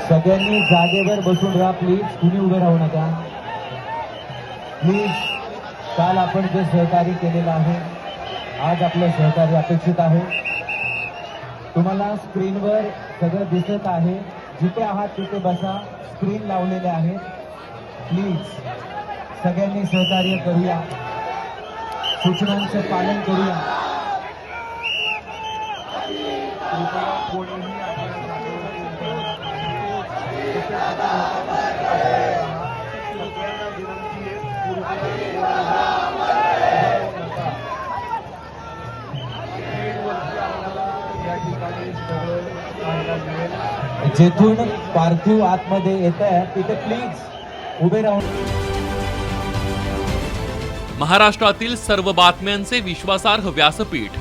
सगळ्यांनी जागेवर बसून राहा प्लीज, कुणी उभे राहू नका प्लीज. काल आपण जे सहकार्य केलेलं आहे, आज आपलं सहकार्य अपेक्षित आहे. तुम्हाला स्क्रीनवर सगळं दिसत आहे, जिथे आहात तिथे बसा. स्क्रीन लावलेले आहेत. प्लीज सगळ्यांनी सहकार्य करूया, सूचनांचं पालन करूया. जेथून पार्थिव आतमध्ये येत आहे तिथे प्लीज उभे राहून. महाराष्ट्रातील सर्व बातम्यांचे विश्वासार्ह व्यासपीठ.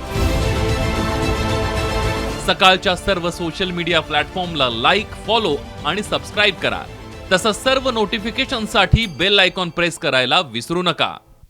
सकाळच्या सर्व सोशल मीडिया प्लॅटफॉर्मला लाईक, फॉलो आणि सबस्क्राईब करा. तसंच सर्व नोटिफिकेशनसाठी बेल आयकॉन प्रेस करायला विसरू नका.